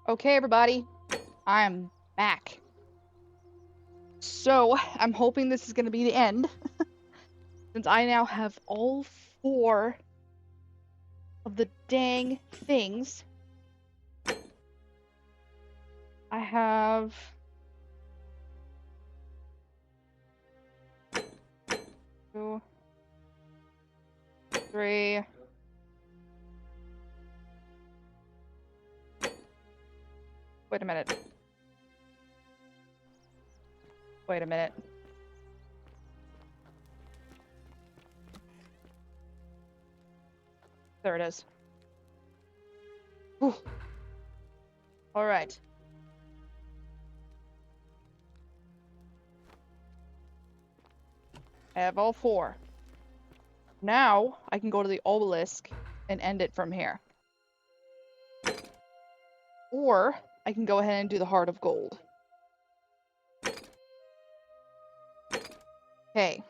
Okay, everybody, I'm back. So, I'm hoping this is going to be the end, since I now have all 4 of the dang things. I have 2, 3. Wait a minute. Wait a minute. There it is. Whew. All right. I have all 4. Now, I can go to the obelisk and end it from here. Or, I can go ahead and do the Heart of Gold. Okay.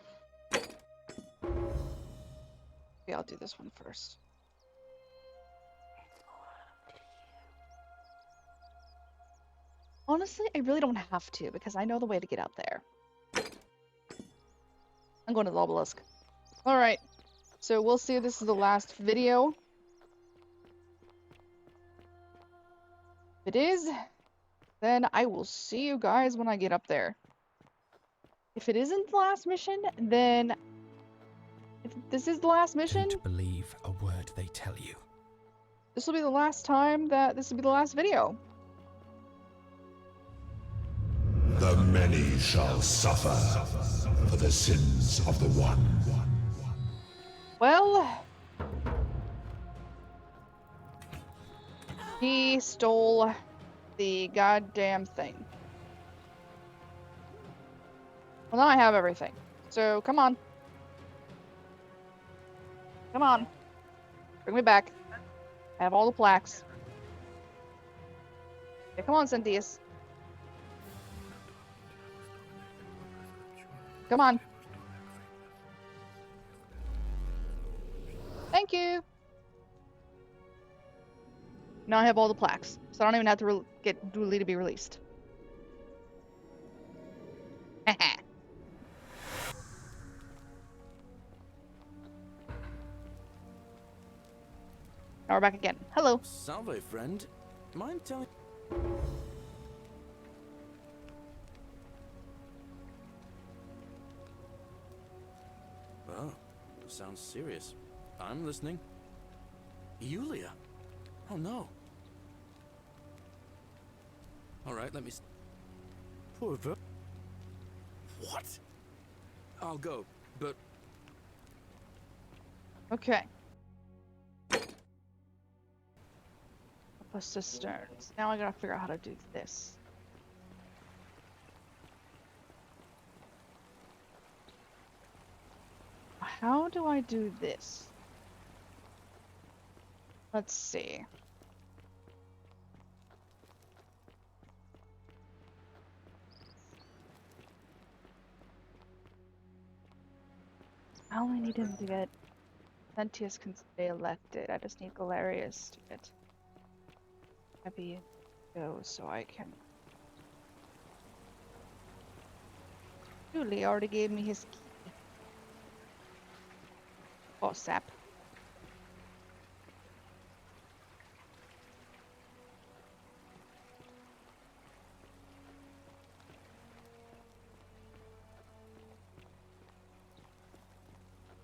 Maybe I'll do this one first. Honestly, I really don't have to, because I know the way to get out there. I'm going to the obelisk. Alright, so we'll see if this is the last video. If it is, then I will see you guys when I get up there. If it isn't the last mission, then... If this is the last mission... Don't believe a word they tell you. This will be the last time that this will be the last video. The many shall suffer for the sins of the one. Well... He stole the goddamn thing. Well, now I have everything. So, come on. Come on. Bring me back. I have all the plaques. Yeah, come on, Cynthia. Come on. Thank you. Now I have all the plaques, so I don't even have to get duly to be released. Now we're back again. Hello. Salve, friend. Mind telling... Oh, sounds serious. I'm listening. Yulia? Oh no. Alright, let me... Poor Ver... What? I'll go, but... Okay. A cisterns. Now I gotta figure out how to do this. How do I do this? Let's see. I only need him to get... Centius can stay elected. I just need Galerius to get... Heavy go so I can... Julie already gave me his key. Oh, sap.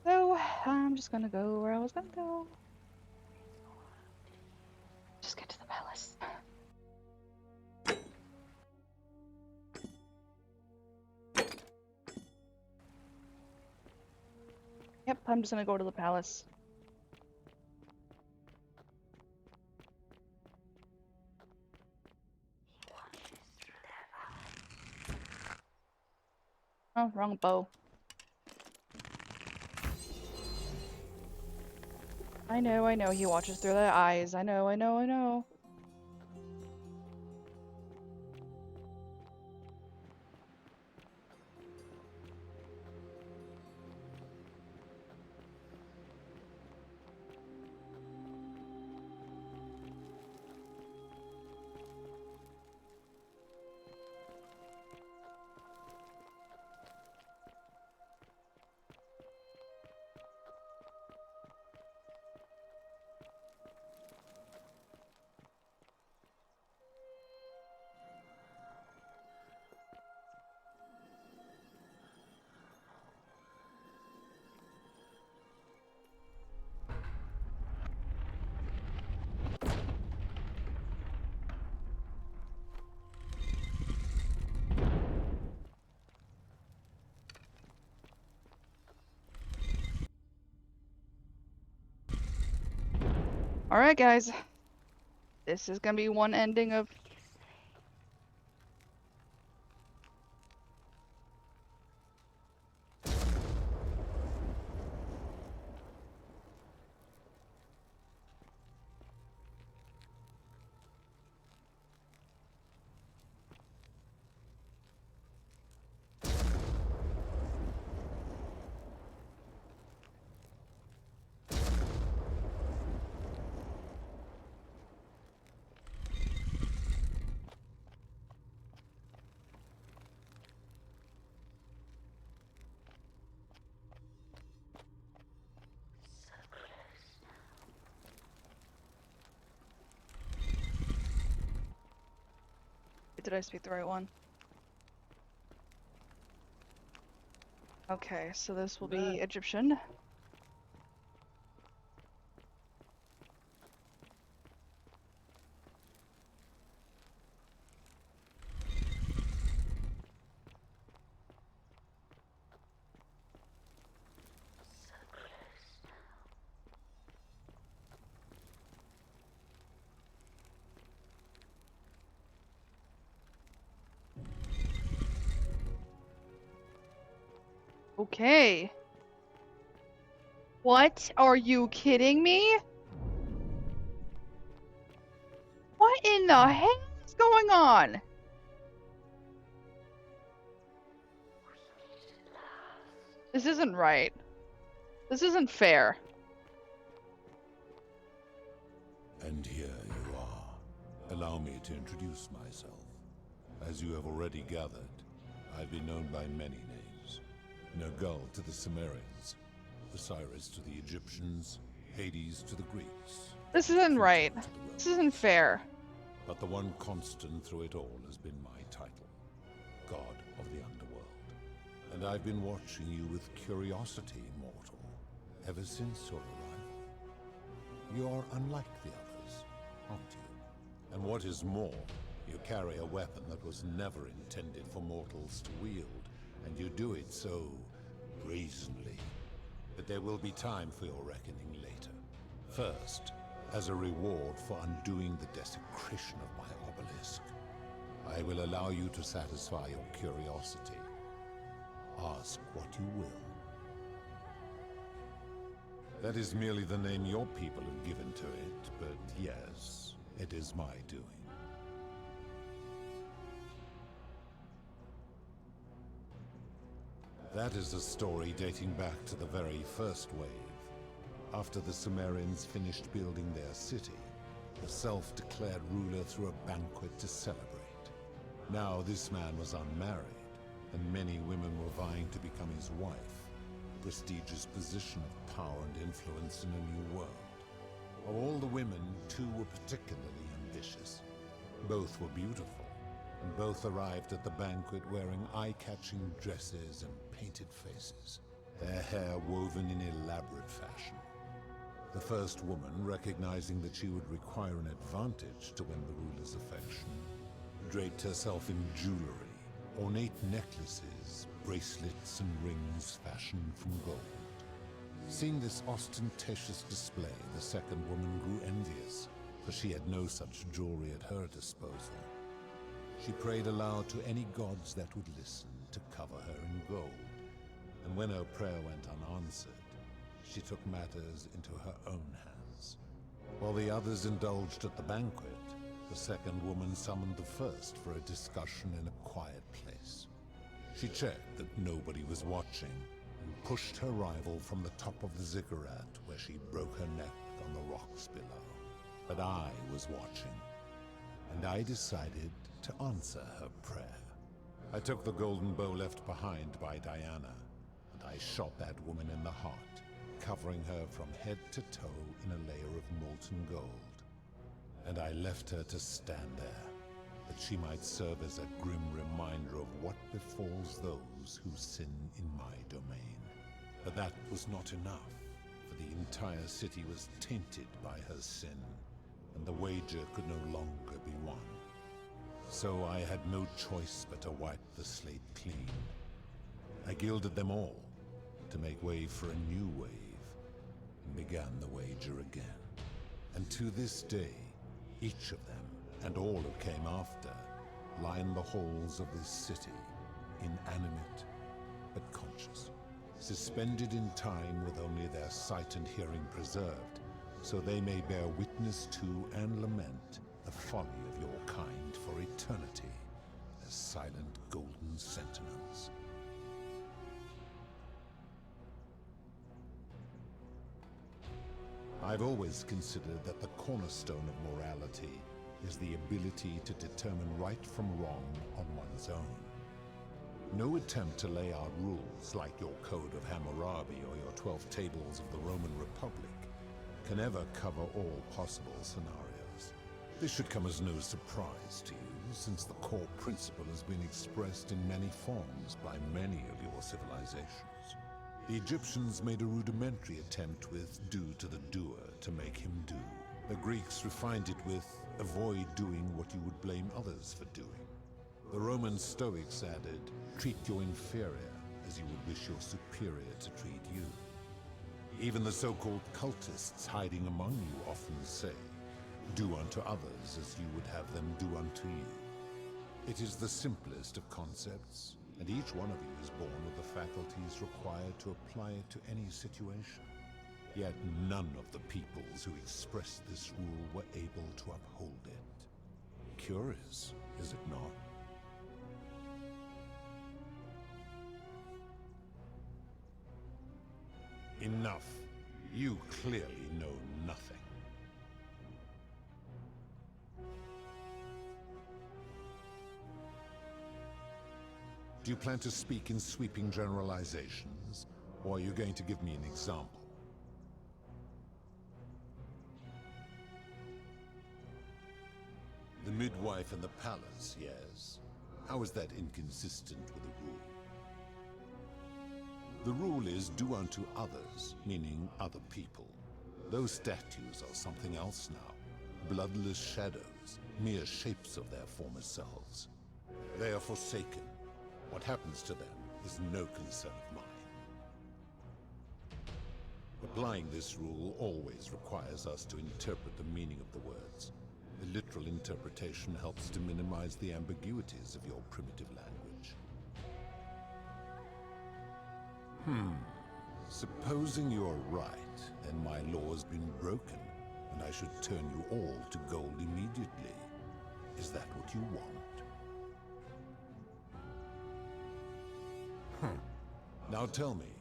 So, I'm just gonna go where I was gonna go. Just get to the palace. Yep, I'm just gonna go to the palace. Oh, wrong bow. I know, he watches through the eyes. I know. Alright, guys. This is gonna be one ending of... Did I speak the right one? Okay, so this will be Egyptian. Okay. What? Are you kidding me? What in the hell is going on? This isn't right. This isn't fair. And here you are. Allow me to introduce myself. As you have already gathered, I've been known by many names. Nergal to the Sumerians, Osiris to the Egyptians, Hades to the Greeks. This isn't right. Pluto to the This Romans. isn't fair. But the one constant through it all has been my title, God of the Underworld. And I've been watching you with curiosity, mortal, ever since your arrival. You are unlike the others, aren't you? And what is more, you carry a weapon that was never intended for mortals to wield, and you do it so brazenly. But there will be time for your reckoning later. First, as a reward for undoing the desecration of my obelisk, I will allow you to satisfy your curiosity. Ask what you will. That is merely the name your people have given to it, but yes, it is my doing. That is a story dating back to the very first wave. After the Sumerians finished building their city, the self-declared ruler threw a banquet to celebrate. Now this man was unmarried, and many women were vying to become his wife, a prestigious position of power and influence in a new world. Of all the women, two were particularly ambitious. Both were beautiful, and both arrived at the banquet wearing eye-catching dresses and painted faces, their hair woven in elaborate fashion. The first woman, recognizing that she would require an advantage to win the ruler's affection, draped herself in jewelry, ornate necklaces, bracelets, and rings fashioned from gold. Seeing this ostentatious display, the second woman grew envious, for she had no such jewelry at her disposal. She prayed aloud to any gods that would listen to cover her in gold, and when her prayer went unanswered, she took matters into her own hands. While the others indulged at the banquet, the second woman summoned the first for a discussion in a quiet place. She checked that nobody was watching, and pushed her rival from the top of the ziggurat, where she broke her neck on the rocks below. But I was watching, and I decided to answer her prayer. I took the golden bow left behind by Diana, and I shot that woman in the heart, covering her from head to toe in a layer of molten gold. And I left her to stand there, that she might serve as a grim reminder of what befalls those who sin in my domain. But that was not enough, for the entire city was tainted by her sin, and the wager could no longer be won. So I had no choice but to wipe the slate clean. I gilded them all, to make way for a new wave, and began the wager again. And to this day, each of them, and all who came after, line the halls of this city, inanimate but conscious, suspended in time with only their sight and hearing preserved, so they may bear witness to and lament the folly of your kind for eternity, as silent golden sentinels. I've always considered that the cornerstone of morality is the ability to determine right from wrong on one's own. No attempt to lay out rules like your Code of Hammurabi or your 12 Tables of the Roman Republic can ever cover all possible scenarios. This should come as no surprise to you, since the core principle has been expressed in many forms by many of your civilizations. The Egyptians made a rudimentary attempt with do to the doer to make him do. The Greeks refined it with avoid doing what you would blame others for doing. The Roman Stoics added, treat your inferior as you would wish your superior to treat you. Even the so-called cultists hiding among you often say, do unto others as you would have them do unto you. It is the simplest of concepts, and each one of you is born with the faculties required to apply it to any situation. Yet none of the peoples who expressed this rule were able to uphold it. Curious, is it not? Enough. You clearly know nothing. Do you plan to speak in sweeping generalizations, or are you going to give me an example? The midwife in the palace, yes. How is that inconsistent with the rule? The rule is do unto others, meaning other people. Those statues are something else now. Bloodless shadows, mere shapes of their former selves. They are forsaken. What happens to them is no concern of mine. Applying this rule always requires us to interpret the meaning of the words. The literal interpretation helps to minimize the ambiguities of your primitive language. Supposing you're right, then my law has been broken, and I should turn you all to gold immediately. Is that what you want? Now tell me,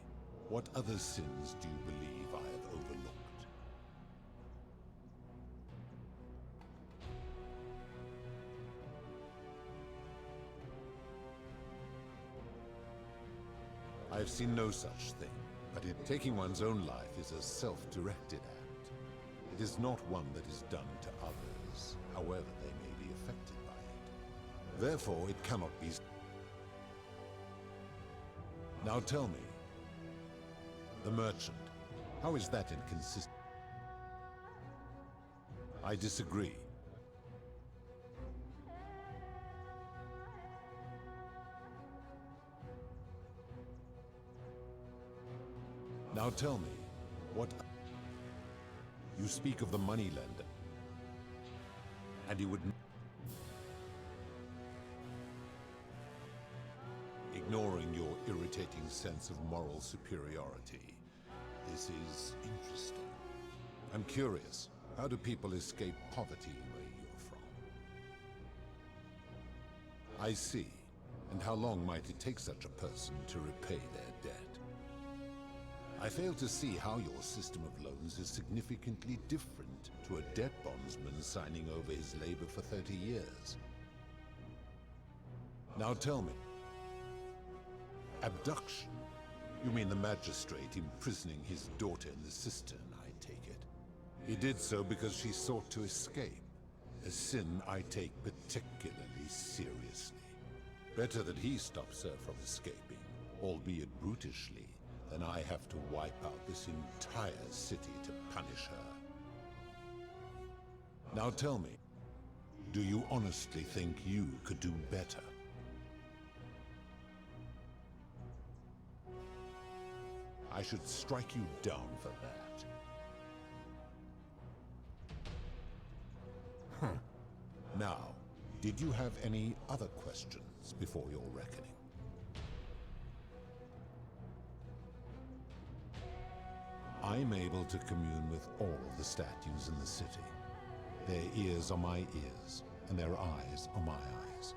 what other sins do you believe I have overlooked? I've seen no such thing, but taking one's own life is a self-directed act. It is not one that is done to others, however they may be affected by it. Therefore, it cannot be. Now tell me, the merchant, how is that inconsistent? I disagree. Now tell me, what... You speak of the moneylender, and you would... Ignoring your irritating sense of moral superiority. This is interesting. I'm curious, how do people escape poverty where you're from? I see. And how long might it take such a person to repay their debt? I fail to see how your system of loans is significantly different to a debt bondsman signing over his labor for 30 years. Now tell me, abduction? You mean the magistrate imprisoning his daughter in the cistern, I take it. He did so because she sought to escape, a sin I take particularly seriously. Better that he stops her from escaping, albeit brutishly, than I have to wipe out this entire city to punish her. Now tell me, do you honestly think you could do better? I should strike you down for that. Now, did you have any other questions before your reckoning? I'm able to commune with all of the statues in the city. Their ears are my ears, and their eyes are my eyes.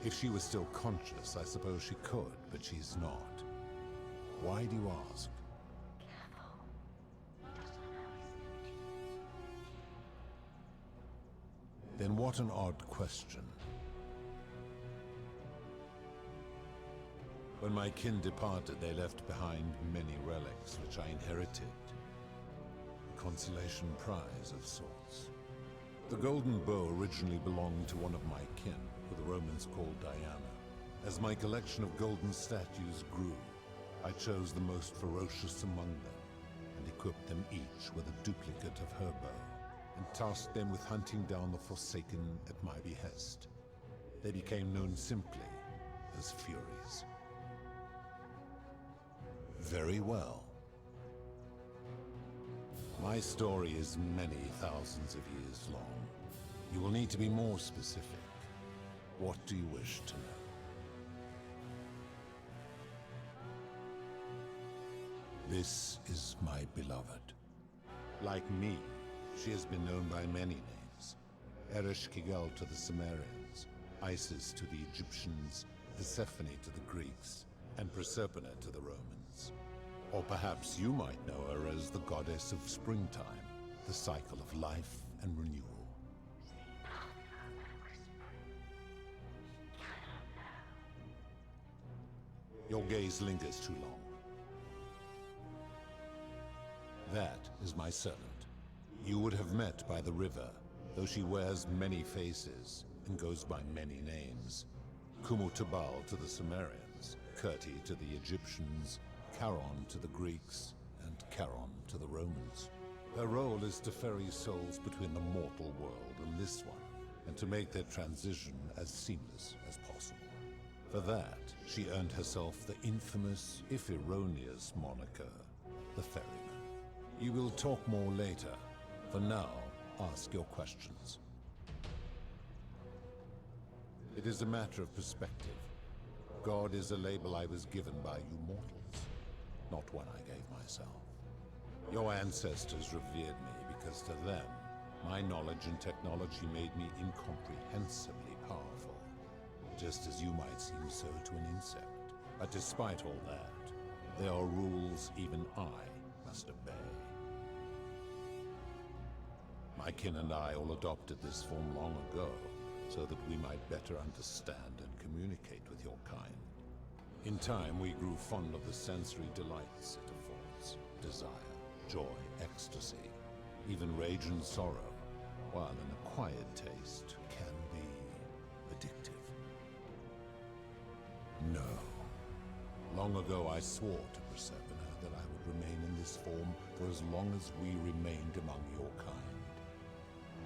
If she was still conscious, I suppose she could, but she's not. Why do you ask? Then what an odd question. When my kin departed, they left behind many relics, which I inherited. A consolation prize of sorts. The golden bow originally belonged to one of my kin, who the Romans called Diana. As my collection of golden statues grew, I chose the most ferocious among them, and equipped them each with a duplicate of her bow, and tasked them with hunting down the Forsaken at my behest. They became known simply as Furies. Very well. My story is many thousands of years long. You will need to be more specific. What do you wish to know? This is my beloved. Like me, she has been known by many names. Ereshkigal to the Sumerians, Isis to the Egyptians, Persephone to the Greeks, and Proserpina to the Romans. Or perhaps you might know her as the goddess of springtime, the cycle of life and renewal. Your gaze lingers too long. That is my servant. You would have met by the river, though she wears many faces and goes by many names. Kumutubal to the Sumerians, Kirti to the Egyptians, Charon to the Greeks, and Charon to the Romans. Her role is to ferry souls between the mortal world and this one, and to make their transition as seamless as possible. For that, she earned herself the infamous, if erroneous, moniker, the Ferryman. You will talk more later. For now, ask your questions. It is a matter of perspective. God is a label I was given by you mortals, not one I gave myself. Your ancestors revered me because to them, my knowledge and technology made me incomprehensibly powerful, just as you might seem so to an insect. But despite all that, there are rules even I must obey. My kin and I all adopted this form long ago, so that we might better understand and communicate with your kind. In time, we grew fond of the sensory delights it affords: desire, joy, ecstasy, even rage and sorrow, while an acquired taste can be addictive. No. Long ago, I swore to Proserpina that I would remain in this form for as long as we remained among your kind.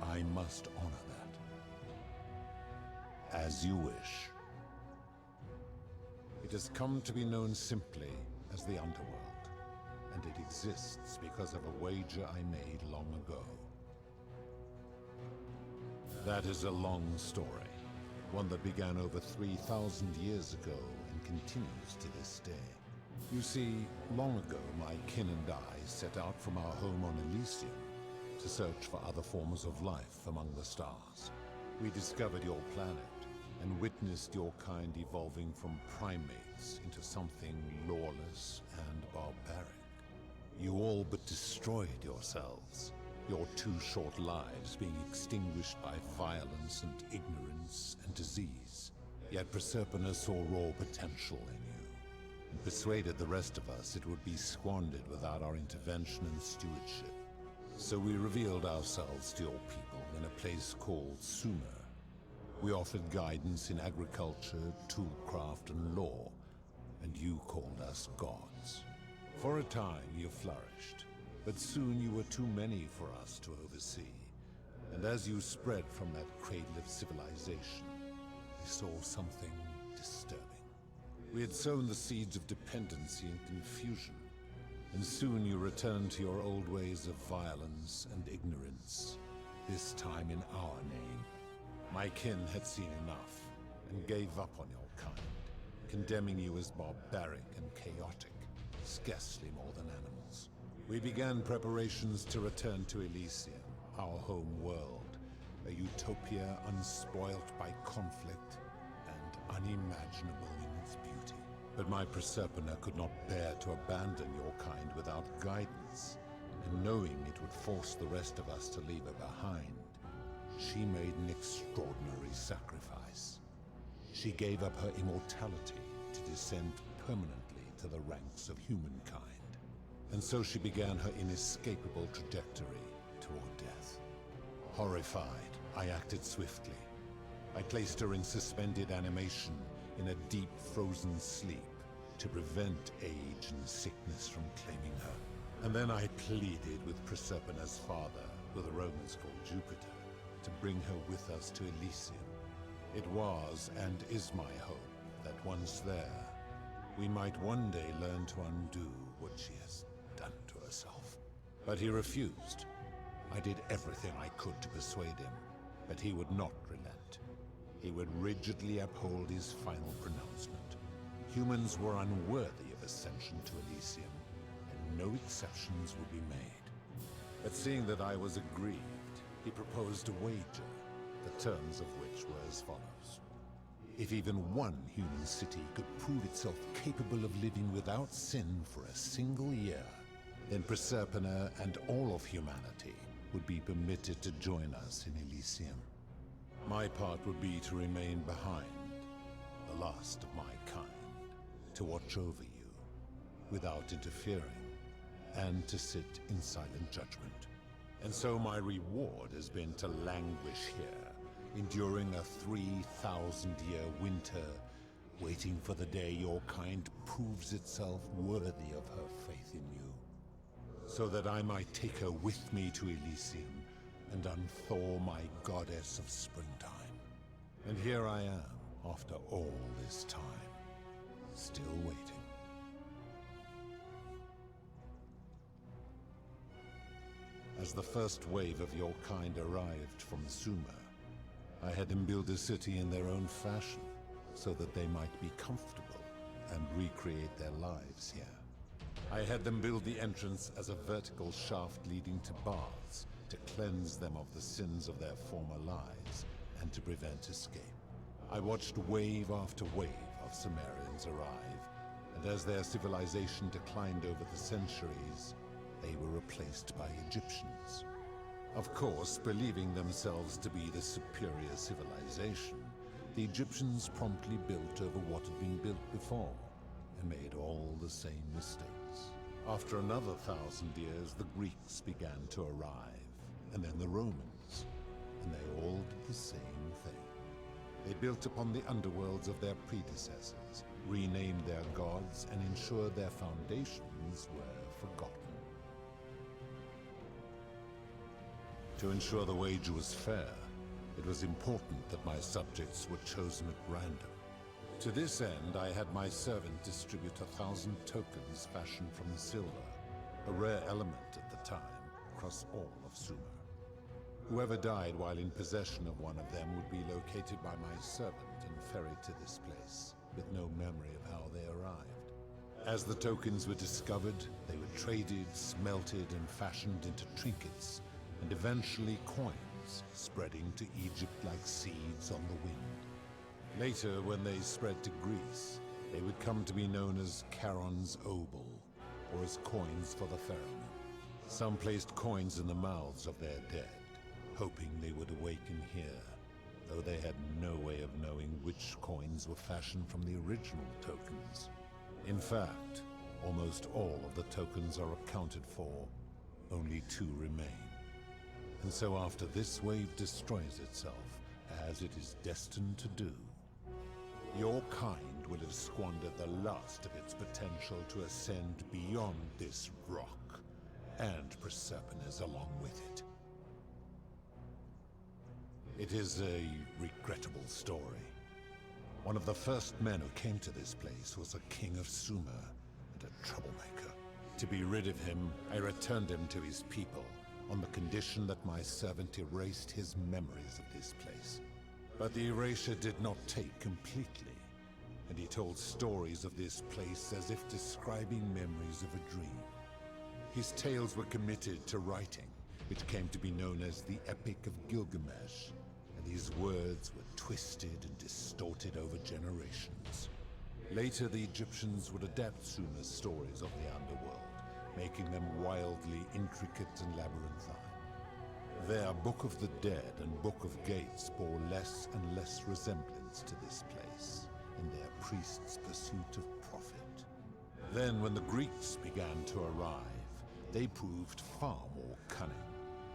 I must honor that. As you wish. It has come to be known simply as the Underworld, and it exists because of a wager I made long ago. That is a long story, one that began over 3,000 years ago and continues to this day. You see, long ago my kin and I set out from our home on Elysium to search for other forms of life among the stars. We discovered your planet and witnessed your kind evolving from primates into something lawless and barbaric. You all but destroyed yourselves, your 2 short lives being extinguished by violence and ignorance and disease. Yet Proserpina saw raw potential in you, and persuaded the rest of us it would be squandered without our intervention and stewardship. So we revealed ourselves to your people in a place called Sumer. We offered guidance in agriculture, toolcraft, and law, and you called us gods. For a time you flourished, but soon you were too many for us to oversee. And as you spread from that cradle of civilization, we saw something disturbing. We had sown the seeds of dependency and confusion, and soon you returned to your old ways of violence and ignorance. this time in our name. My kin had seen enough, and gave up on your kind, condemning you as barbaric and chaotic, scarcely more than animals. We began preparations to return to Elysium, our home world, a utopia unspoilt by conflict and unimaginable in its beauty. But my Proserpina could not bear to abandon your kind without guidance, and knowing it would force the rest of us to leave her behind, she made an extraordinary sacrifice. She gave up her immortality to descend permanently to the ranks of humankind. And so she began her inescapable trajectory toward death. Horrified, I acted swiftly. I placed her in suspended animation in a deep frozen sleep to prevent age and sickness from claiming her. And then I pleaded with Proserpina's father, who the Romans called Jupiter, to bring her with us to Elysium. It was and is my hope that once there, we might one day learn to undo what she has done to herself. But he refused. I did everything I could to persuade him, but he would not relent. He would rigidly uphold his final pronouncement. Humans were unworthy of ascension to Elysium, and no exceptions would be made. But seeing that I was aggrieved, he proposed a wager, the terms of which were as follows. If even one human city could prove itself capable of living without sin for a single year, then Proserpina and all of humanity would be permitted to join us in Elysium. My part would be to remain behind, the last of my kind, to watch over you, without interfering, and to sit in silent judgment. And so my reward has been to languish here, enduring a 3,000-year winter, waiting for the day your kind proves itself worthy of her faith in you, so that I might take her with me to Elysium and unthaw my goddess of springtime. And here I am, after all this time, still waiting. As the first wave of your kind arrived from Sumer, I had them build a city in their own fashion, so that they might be comfortable and recreate their lives here. I had them build the entrance as a vertical shaft leading to baths, to cleanse them of the sins of their former lives, and to prevent escape. I watched wave after wave of Sumerians arrive, and as their civilization declined over the centuries, they were replaced by Egyptians. Of course, believing themselves to be the superior civilization, the Egyptians promptly built over what had been built before, and made all the same mistakes. After another 1,000 years, the Greeks began to arrive, and then the Romans, and they all did the same thing. They built upon the underworlds of their predecessors, renamed their gods, and ensured their foundations were forgotten. To ensure the wage was fair, it was important that my subjects were chosen at random. To this end, I had my servant distribute 1,000 tokens fashioned from silver, a rare element at the time, across all of Sumer. Whoever died while in possession of one of them would be located by my servant and ferried to this place, with no memory of how they arrived. As the tokens were discovered, they were traded, smelted, and fashioned into trinkets, and eventually coins, spreading to Egypt like seeds on the wind. Later, when they spread to Greece, they would come to be known as Charon's obol, or as coins for the ferryman. Some placed coins in the mouths of their dead, hoping they would awaken here, though they had no way of knowing which coins were fashioned from the original tokens. In fact, almost all of the tokens are accounted for, only 2 remain. And so after this wave destroys itself, as it is destined to do, your kind will have squandered the last of its potential to ascend beyond this rock, and Proserpina's along with it. It is a regrettable story. One of the first men who came to this place was a king of Sumer and a troublemaker. To be rid of him, I returned him to his people, on the condition that my servant erased his memories of this place. But the erasure did not take completely, and he told stories of this place as if describing memories of a dream. His tales were committed to writing, which came to be known as the Epic of Gilgamesh, and his words were twisted and distorted over generations. Later, the Egyptians would adapt Sumer's stories of the Underworld, making them wildly intricate and labyrinthine. Their Book of the Dead and Book of Gates bore less and less resemblance to this place in their priests' pursuit of profit. Then, when the Greeks began to arrive, they proved far more cunning,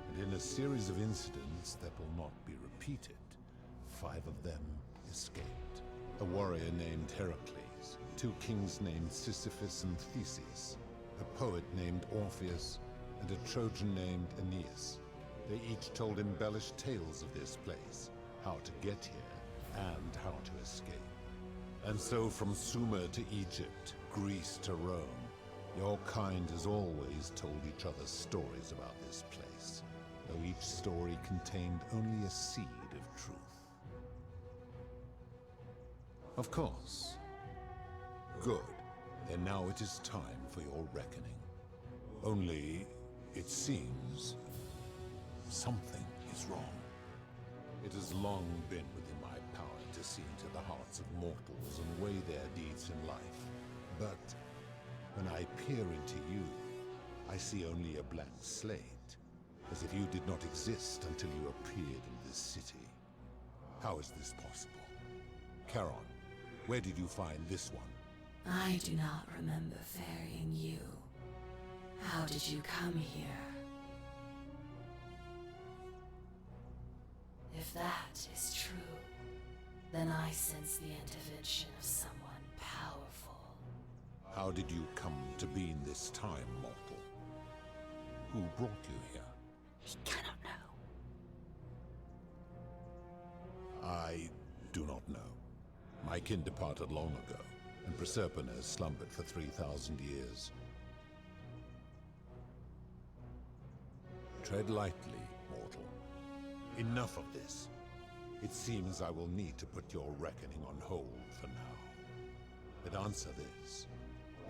and in a series of incidents that will not be repeated, 5 of them escaped. A warrior named Heracles, 2 kings named Sisyphus and Theseus, a poet named Orpheus, and a Trojan named Aeneas. They each told embellished tales of this place, how to get here, and how to escape. And so from Sumer to Egypt, Greece to Rome, your kind has always told each other stories about this place, though each story contained only a seed of truth. Of course. Good. Then now it is time for your reckoning. Only, it seems, something is wrong. It has long been within my power to see into the hearts of mortals and weigh their deeds in life. But when I peer into you, I see only a blank slate, as if you did not exist until you appeared in this city. How is this possible? Charon, where did you find this one? I do not remember ferrying you. How did you come here? If that is true, then I sense the intervention of someone powerful. How did you come to be in this time, mortal? Who brought you here? He cannot know. I do not know. My kin departed long ago, and Proserpine has slumbered for 3,000 years. Tread lightly, mortal. Enough of this. It seems I will need to put your reckoning on hold for now. But answer this.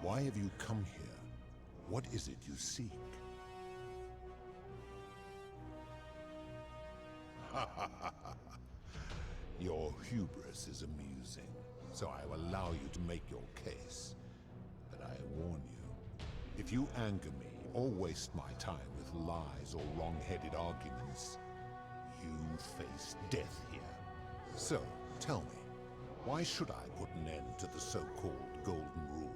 Why have you come here? What is it you seek? Your hubris is amusing, so I will allow you to make your case. But I warn you, if you anger me or waste my time with lies or wrong-headed arguments, you face death here. So, tell me, why should I put an end to the so-called Golden Rule?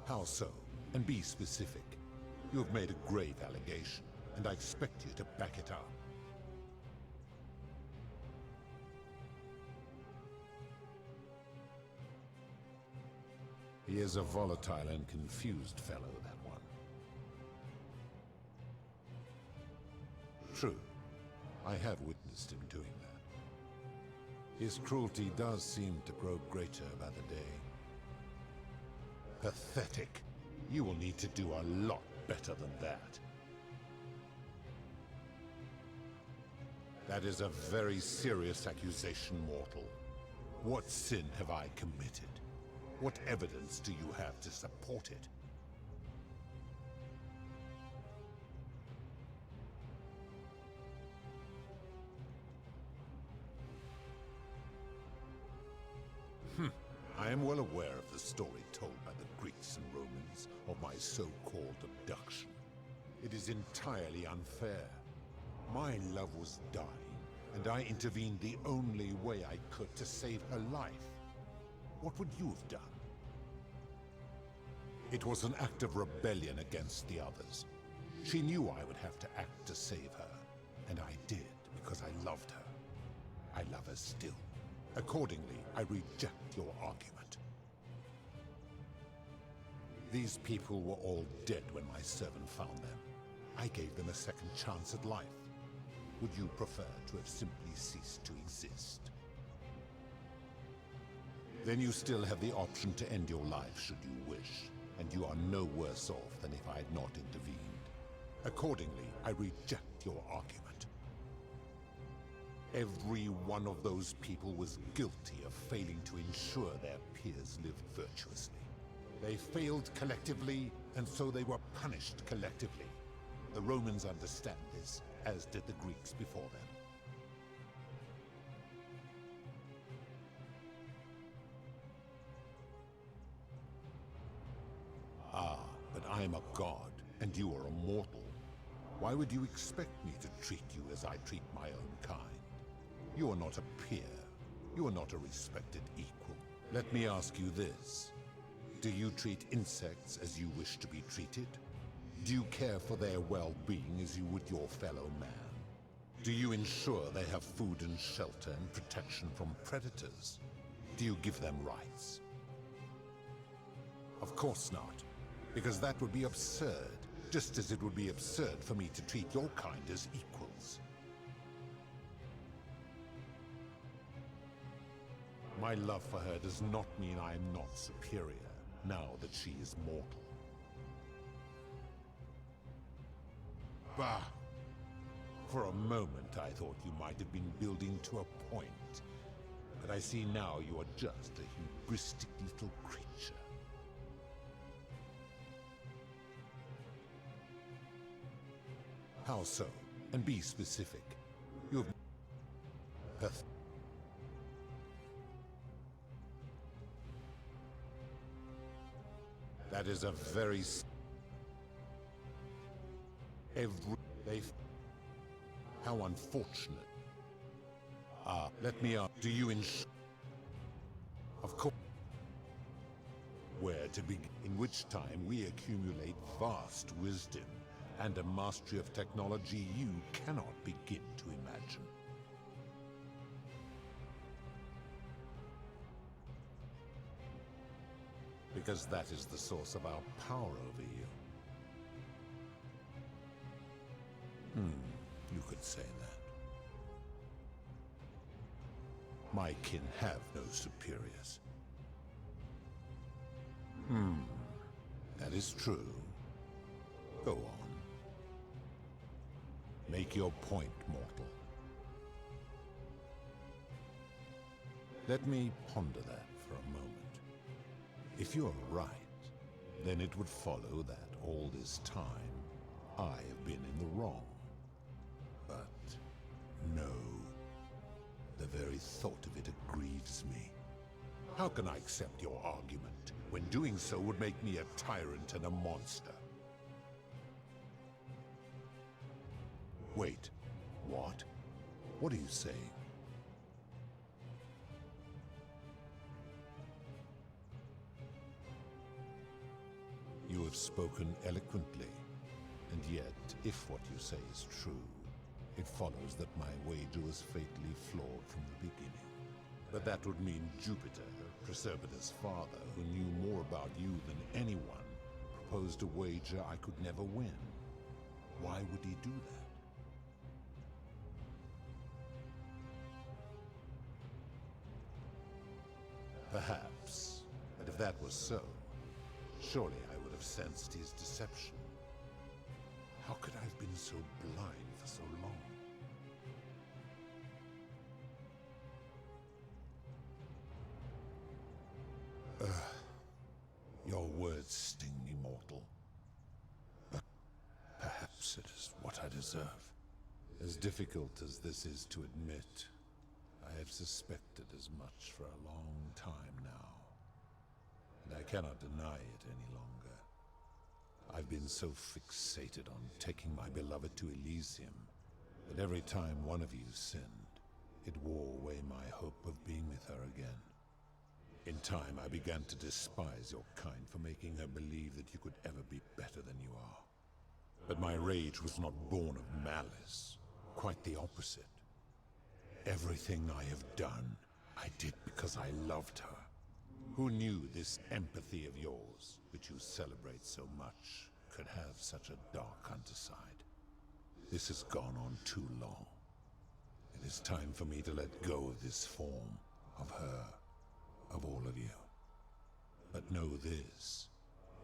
How so? And be specific. You have made a grave allegation, and I expect you to back it up. He is a volatile and confused fellow, that one. True. I have witnessed him doing that. His cruelty does seem to grow greater by the day. Pathetic. You will need to do a lot better than that. That is a very serious accusation, mortal. What sin have I committed? What evidence do you have to support it? I am well aware of the story told by the Greeks and Romans of my so-called abduction. It is entirely unfair. My love was dying, and I intervened the only way I could to save her life. What would you have done? It was an act of rebellion against the others. She knew I would have to act to save her, and I did because I loved her. I love her still. Accordingly, I reject your argument. These people were all dead when my servant found them. I gave them a second chance at life. Would you prefer to have simply ceased to exist? Then you still have the option to end your life should you wish, and you are no worse off than if I had not intervened. Accordingly, I reject your argument. Every one of those people was guilty of failing to ensure their peers lived virtuously. They failed collectively, and so they were punished collectively. The Romans understand this, as did the Greeks before them. Ah, but I am a god, and you are a mortal. Why would you expect me to treat you as I treat my own kind? You are not a peer. You are not a respected equal. Let me ask you this. Do you treat insects as you wish to be treated? Do you care for their well-being as you would your fellow man? Do you ensure they have food and shelter and protection from predators? Do you give them rights? Of course not, because that would be absurd, just as it would be absurd for me to treat your kind as equals. My love for her does not mean I am not superior, now that she is mortal. Bah! For a moment I thought you might have been building to a point, but I see now you are just a hubristic little creature. How so? And be specific. You have... That is a very... How unfortunate. Let me ask, do you Of course. Where to begin? In which time we accumulate vast wisdom and a mastery of technology you cannot begin to imagine. Because that is the source of our power over you. You could say that. My kin have no superiors. That is true. Go on. Make your point, mortal. Let me ponder that for a moment. If you are right, then it would follow that all this time I have been in the wrong. But no, the very thought of it grieves me. How can I accept your argument when doing so would make me a tyrant and a monster? Wait, what? What are you saying? You have spoken eloquently, and yet, if what you say is true, it follows that my wager was fatally flawed from the beginning. But that would mean Jupiter, Proserpina's father, who knew more about you than anyone, proposed a wager I could never win. Why would he do that? Perhaps, but if that was so, surely I would have sensed his deception. How could I have been so blind for so long? Your words sting me, mortal. But perhaps it is what I deserve. As difficult as this is to admit, I have suspected as much for a long time now. And I cannot deny it any longer. I've been so fixated on taking my beloved to Elysium that every time one of you sinned, it wore away my hope of being with her again. In time, I began to despise your kind for making her believe that you could ever be better than you are. But my rage was not born of malice. Quite the opposite. Everything I have done, I did because I loved her. Who knew this empathy of yours, which you celebrate so much, could have such a dark underside? This has gone on too long. It is time for me to let go of this form, of her, of all of you. But know this.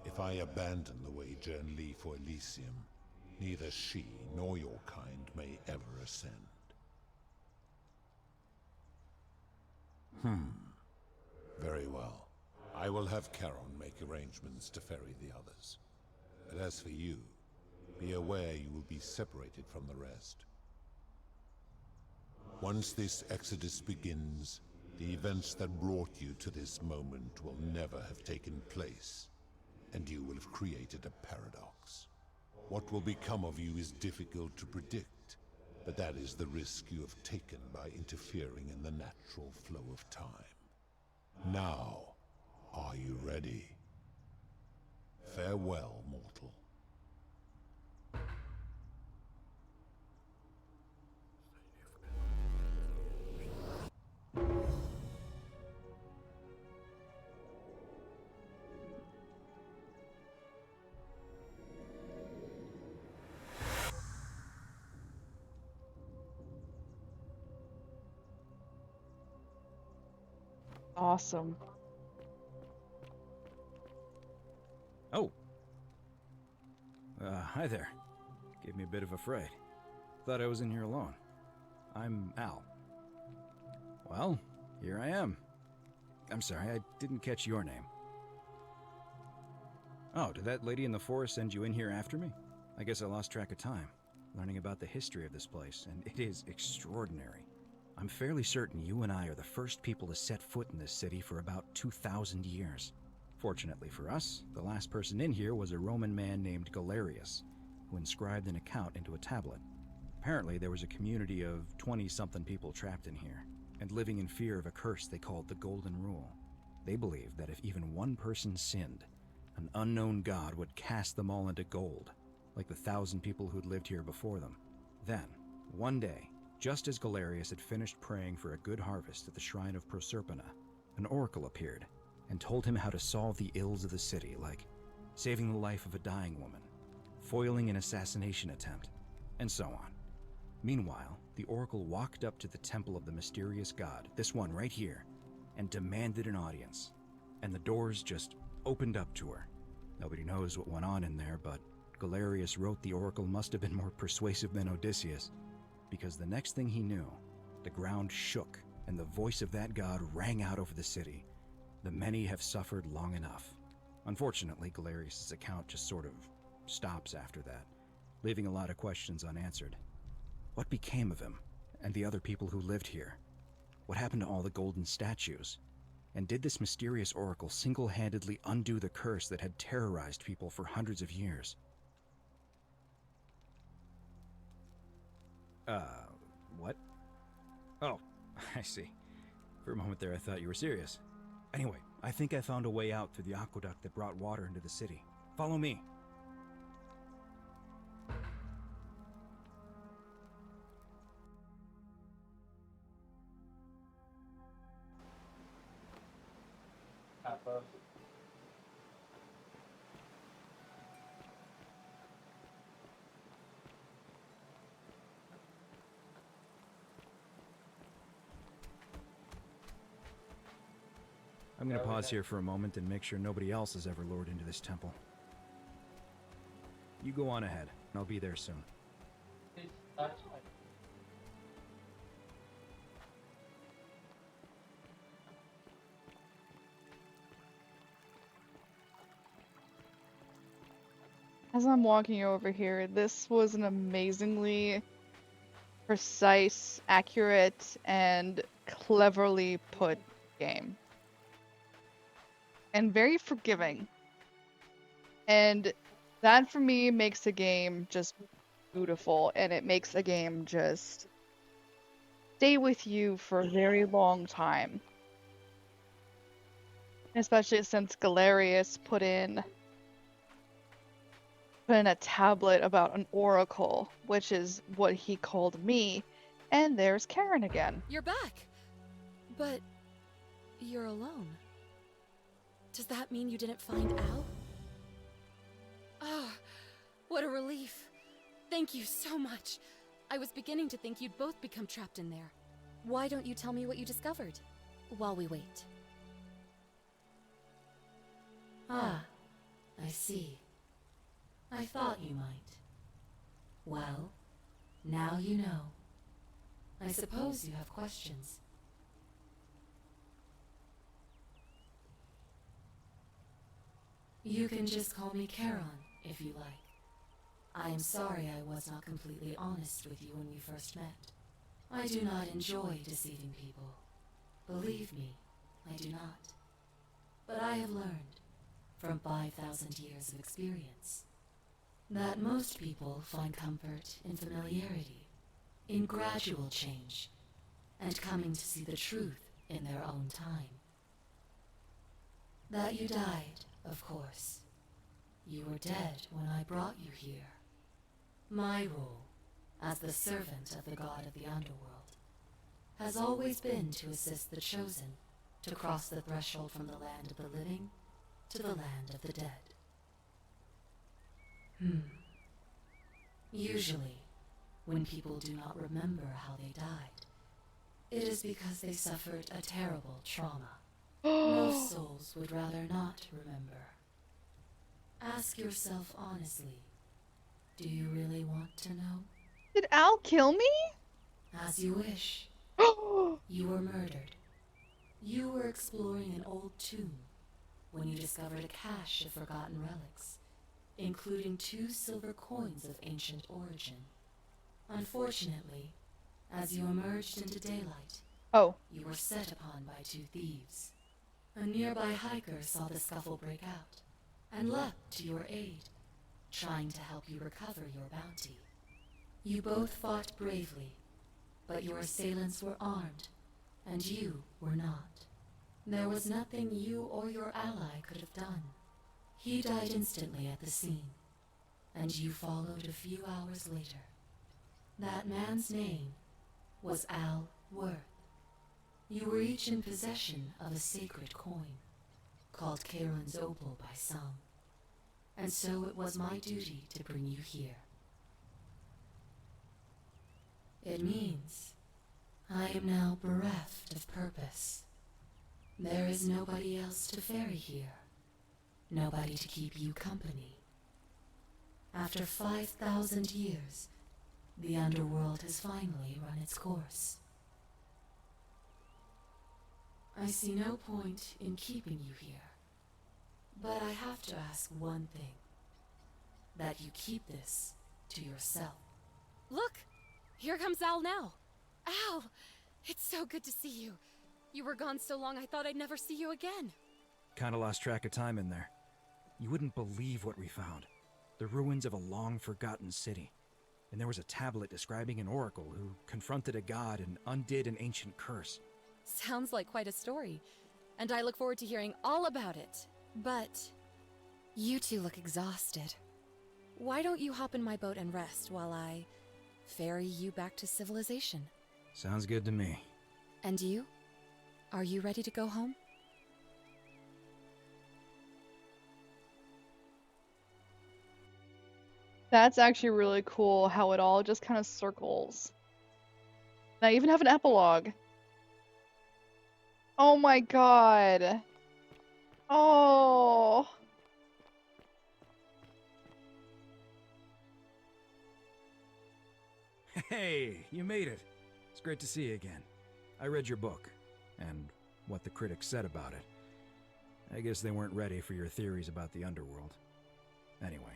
If I abandon the wager and leave for Elysium, neither she nor your kind may ever ascend. Very well. I will have Charon make arrangements to ferry the others. But as for you, be aware you will be separated from the rest. Once this exodus begins, the events that brought you to this moment will never have taken place, and you will have created a paradox. What will become of you is difficult to predict, but that is the risk you have taken by interfering in the natural flow of time. Now, are you ready? Farewell, mortal. Awesome. Oh. Hi there. Gave me a bit of a fright. Thought I was in here alone. I'm Al. Well, here I am. I'm sorry, I didn't catch your name. Oh, did that lady in the forest send you in here after me? I guess I lost track of time, learning about the history of this place, and it is extraordinary. I'm fairly certain you and I are the first people to set foot in this city for about 2,000 years. Fortunately for us, the last person in here was a Roman man named Galerius, who inscribed an account into a tablet. Apparently, there was a community of 20-something people trapped in here, and living in fear of a curse they called the Golden Rule. They believed that if even one person sinned, an unknown god would cast them all into gold, like the 1,000 people who'd lived here before them. Then, one day, just as Galerius had finished praying for a good harvest at the shrine of Proserpina, an oracle appeared and told him how to solve the ills of the city, like saving the life of a dying woman, foiling an assassination attempt, and so on. Meanwhile, the oracle walked up to the temple of the mysterious god, this one right here, and demanded an audience. And the doors just opened up to her. Nobody knows what went on in there, but Galerius wrote the oracle must have been more persuasive than Odysseus, because the next thing he knew, the ground shook and the voice of that god rang out over the city. The many have suffered long enough. Unfortunately, Galerius' account just sort of stops after that, leaving a lot of questions unanswered. What became of him and the other people who lived here? What happened to all the golden statues? And did this mysterious oracle single-handedly undo the curse that had terrorized people for hundreds of years? What? Oh, I see. For a moment there I thought you were serious. Anyway, I think I found a way out through the aqueduct that brought water into the city. Follow me. I'm gonna pause here for a moment and make sure nobody else has ever lured into this temple. You go on ahead. I'll be there soon. As I'm walking over here, this was an amazingly precise, accurate, and cleverly put game. And very forgiving. And that for me makes a game just beautiful, and it makes a game just stay with you for a very long time. Especially since Galerius put in a tablet about an oracle, which is what he called me. And there's Karen again. You're back! But you're alone. Does that mean you didn't find Al? Ah, what a relief. Thank you so much. I was beginning to think you'd both become trapped in there. Why don't you tell me what you discovered while we wait? Ah, I see. I thought you might. Well, now you know. I suppose you have questions. You can just call me Charon, if you like. I am sorry I was not completely honest with you when we first met. I do not enjoy deceiving people. Believe me, I do not. But I have learned, from 5,000 years of experience, that most people find comfort in familiarity, in gradual change, and coming to see the truth in their own time. That you died, of course. You were dead when I brought you here. My role, as the servant of the god of the Underworld, has always been to assist the Chosen to cross the threshold from the land of the living to the land of the dead. Usually, when people do not remember how they died, it is because they suffered a terrible trauma. Most souls would rather not remember. Ask yourself honestly, do you really want to know? Did Al kill me? As you wish. You were murdered. You were exploring an old tomb when you discovered a cache of forgotten relics, including 2 silver coins of ancient origin. Unfortunately, as you emerged into daylight, you were set upon by 2 thieves. A nearby hiker saw the scuffle break out and leapt to your aid, trying to help you recover your bounty. You both fought bravely, but your assailants were armed, and you were not. There was nothing you or your ally could have done. He died instantly at the scene, and you followed a few hours later. That man's name was Al Worth. You were each in possession of a sacred coin, called Charon's Opal by some, and so it was my duty to bring you here. It means I am now bereft of purpose. There is nobody else to ferry here, nobody to keep you company. After 5,000 years, the Underworld has finally run its course. I see no point in keeping you here, but I have to ask one thing. That you keep this to yourself. Look! Here comes Al now. Al! It's so good to see you. You were gone so long I thought I'd never see you again. Kinda lost track of time in there. You wouldn't believe what we found. The ruins of a long-forgotten city. And there was a tablet describing an oracle who confronted a god and undid an ancient curse. Sounds like quite a story, and I look forward to hearing all about it. But you two look exhausted. Why don't you hop in my boat and rest while I ferry you back to civilization? Sounds good to me. And you? Are you ready to go home? That's actually really cool how it all just kind of circles. And I even have an epilogue. Oh my god. Oh. Hey, you made it. It's great to see you again. I read your book, and what the critics said about it. I guess they weren't ready for your theories about the Underworld. Anyway,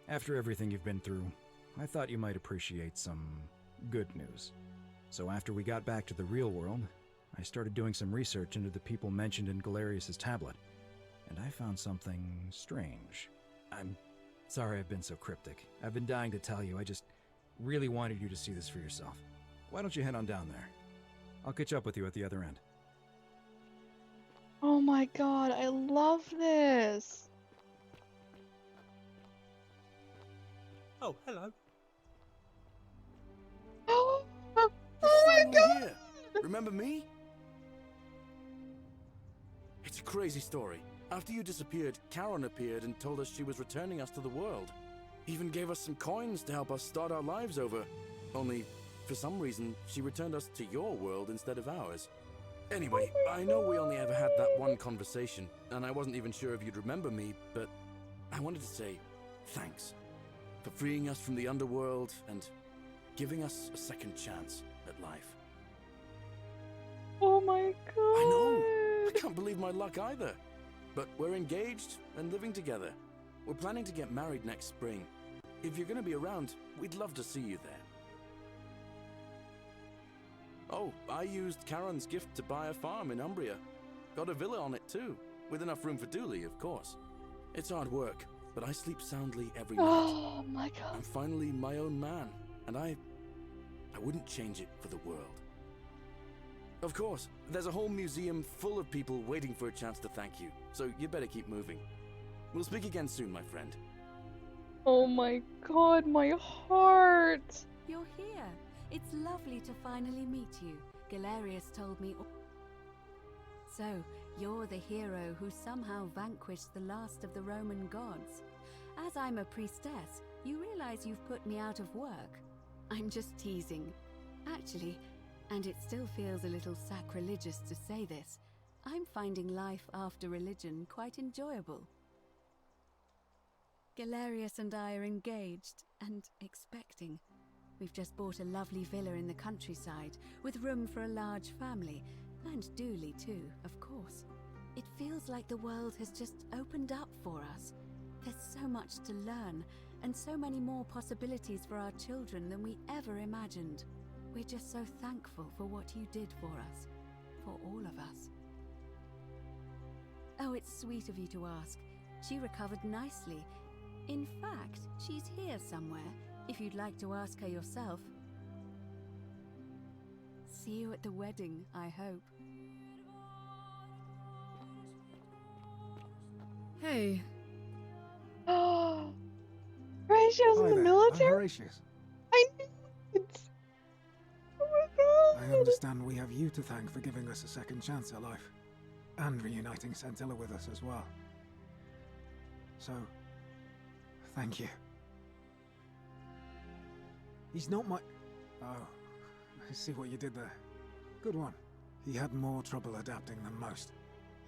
after everything you've been through, I thought you might appreciate some good news. So after we got back to the real world, I started doing some research into the people mentioned in Galerius' tablet, and I found something strange. I'm sorry I've been so cryptic. I've been dying to tell you, I just really wanted you to see this for yourself. Why don't you head on down there? I'll catch up with you at the other end. Oh my god, I love this. Oh, hello. Oh You're my finally god! here. Remember me? It's a crazy story. After you disappeared, Charon appeared and told us she was returning us to the world. Even gave us some coins to help us start our lives over. Only, for some reason, she returned us to your world instead of ours. Anyway, I know we only ever had that one conversation, and I wasn't even sure if you'd remember me, but I wanted to say thanks for freeing us from the Underworld and giving us a second chance at life. Oh my god. I know! I can't believe my luck either. But we're engaged and living together. We're planning to get married next spring. If you're going to be around, we'd love to see you there. Oh, I used Karen's gift to buy a farm in Umbria. Got a villa on it too, with enough room for Dooley, of course. It's hard work, but I sleep soundly every night. Oh my god. I'm finally my own man, and I wouldn't change it for the world. Of course, there's a whole museum full of people waiting for a chance to thank you, so you better keep moving. We'll speak again soon, my friend. Oh my god, my heart. You're here. It's lovely to finally meet you. Galerius told me. So, you're the hero who somehow vanquished the last of the Roman gods. As I'm a priestess, you realize you've put me out of work. I'm just teasing. Actually, and it still feels a little sacrilegious to say this, I'm finding life after religion quite enjoyable. Galerius and I are engaged and expecting. We've just bought a lovely villa in the countryside with room for a large family, and Dooley too, of course. It feels like the world has just opened up for us. There's so much to learn, and so many more possibilities for our children than we ever imagined. We're just so thankful for what you did for us, for all of us. Oh, it's sweet of you to ask. She recovered nicely. In fact, she's here somewhere, if you'd like to ask her yourself. See you at the wedding, I hope. Hey. Oh, Horatio's in the military? I'm Horatius. I knew it. Oh my god. I understand we have you to thank for giving us a second chance at life, and reuniting Scintilla with us as well. So, thank you. He's not my... Oh, I see what you did there. Good one. He had more trouble adapting than most.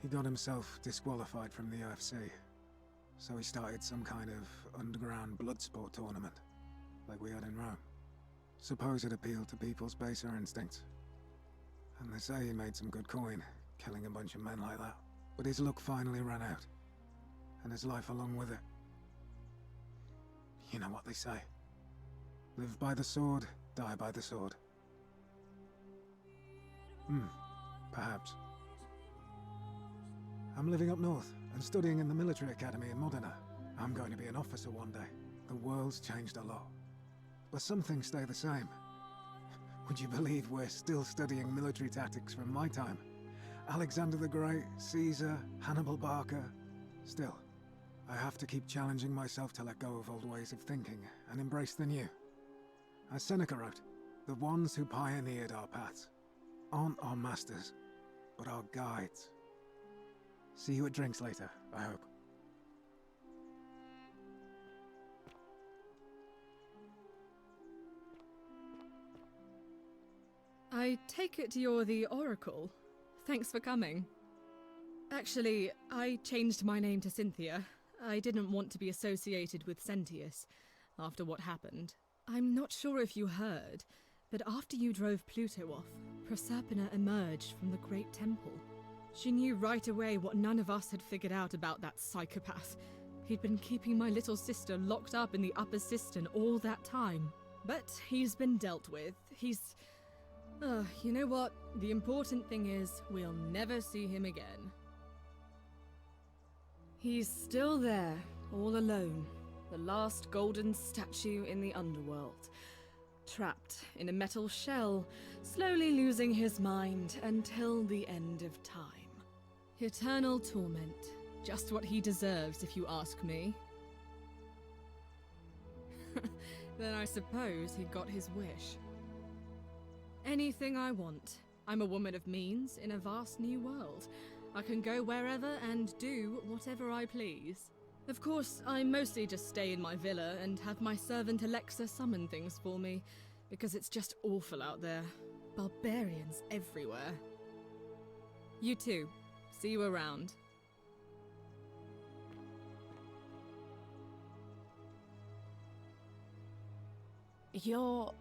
He got himself disqualified from the UFC, so he started some kind of underground blood sport tournament, like we had in Rome. Suppose it appealed to people's baser instincts. And they say he made some good coin, killing a bunch of men like that. But his luck finally ran out, and his life along with it. You know what they say. Live by the sword, die by the sword. Perhaps. I'm living up north and studying in the military academy in Modena. I'm going to be an officer one day. The world's changed a lot, but some things stay the same. Would you believe we're still studying military tactics from my time? Alexander the Great, Caesar, Hannibal Barca. Still, I have to keep challenging myself to let go of old ways of thinking and embrace the new. As Seneca wrote, the ones who pioneered our paths aren't our masters, but our guides. See you at drinks later, I hope. I take it you're the Oracle. Thanks for coming. Actually, I changed my name to Cynthia. I didn't want to be associated with Sentius after what happened. I'm not sure if you heard, but after you drove Pluto off, Proserpina emerged from the Great Temple. She knew right away what none of us had figured out about that psychopath. He'd been keeping my little sister locked up in the upper cistern all that time. But he's been dealt with. You know what? The important thing is, we'll never see him again. He's still there, all alone. The last golden statue in the Underworld. Trapped in a metal shell, slowly losing his mind until the end of time. Eternal torment. Just what he deserves, if you ask me. Then I suppose he got his wish. Anything I want. I'm a woman of means in a vast new world. I can go wherever and do whatever I please. Of course, I mostly just stay in my villa and have my servant Alexa summon things for me, because it's just awful out there. Barbarians everywhere. You too. See you around. You're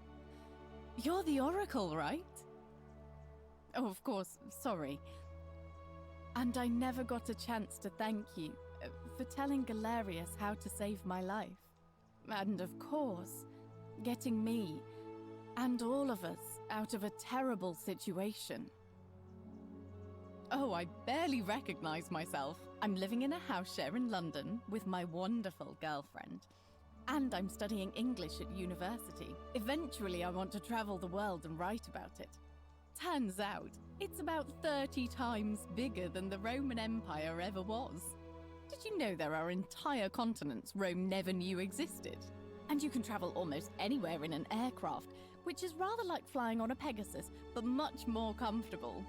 the Oracle, right? Oh, of course, sorry. And I never got a chance to thank you for telling Galerius how to save my life. And of course, getting me and all of us out of a terrible situation. Oh, I barely recognize myself. I'm living in a house share in London with my wonderful girlfriend. And I'm studying English at university. Eventually, I want to travel the world and write about it. Turns out, it's about 30 times bigger than the Roman Empire ever was. Did you know there are entire continents Rome never knew existed? And you can travel almost anywhere in an aircraft, which is rather like flying on a Pegasus, but much more comfortable.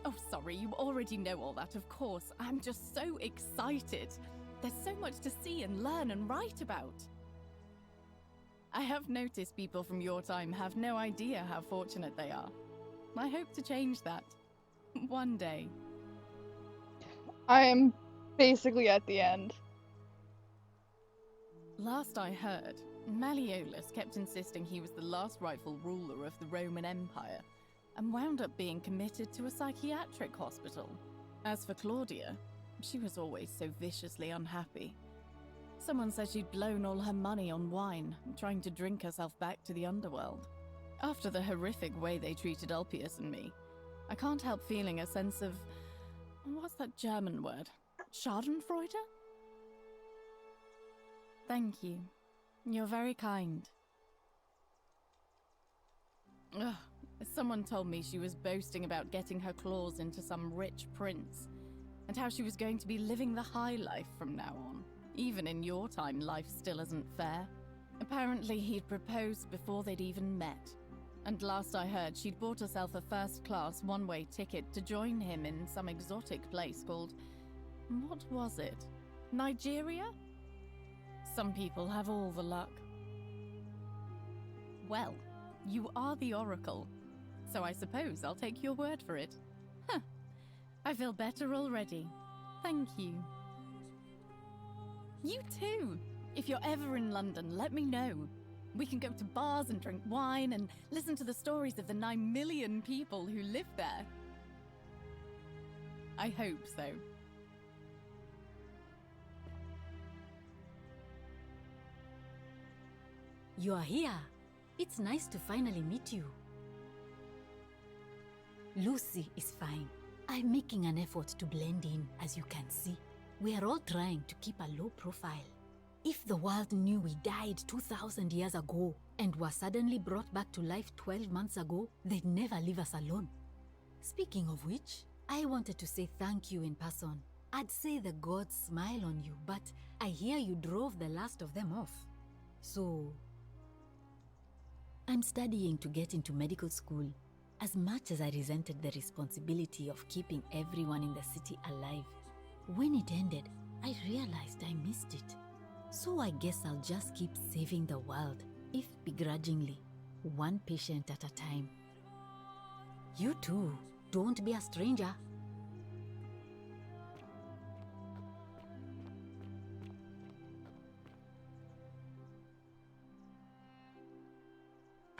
Oh, sorry, you already know all that, of course. I'm just so excited. There's so much to see and learn and write about. I have noticed people from your time have no idea how fortunate they are. I hope to change that. One day. I am basically at the end. Last I heard, Malleolus kept insisting he was the last rightful ruler of the Roman Empire, and wound up being committed to a psychiatric hospital. As for Claudia, she was always so viciously unhappy. Someone said she'd blown all her money on wine, trying to drink herself back to the Underworld. After the horrific way they treated Ulpius and me, I can't help feeling a sense of... what's that German word? Schadenfreude? Thank you. You're very kind. Ugh. Someone told me she was boasting about getting her claws into some rich prince, and how she was going to be living the high life from now on. Even in your time, life still isn't fair. Apparently, he'd proposed before they'd even met. And last I heard, she'd bought herself a first-class one-way ticket to join him in some exotic place called... what was it? Nigeria? Some people have all the luck. Well, you are the Oracle, so I suppose I'll take your word for it. Huh. I feel better already. Thank you. You too! If you're ever in London, let me know. We can go to bars and drink wine and listen to the stories of the 9 million people who live there. I hope so. You are here. It's nice to finally meet you. Lucy is fine. I'm making an effort to blend in, as you can see. We are all trying to keep a low profile. If the world knew we died 2,000 years ago and were suddenly brought back to life 12 months ago, they'd never leave us alone. Speaking of which, I wanted to say thank you in person. I'd say the gods smile on you, but I hear you drove the last of them off. So... I'm studying to get into medical school. As much as I resented the responsibility of keeping everyone in the city alive, when it ended, I realized I missed it. So I guess I'll just keep saving the world, if begrudgingly, one patient at a time. You too, don't be a stranger.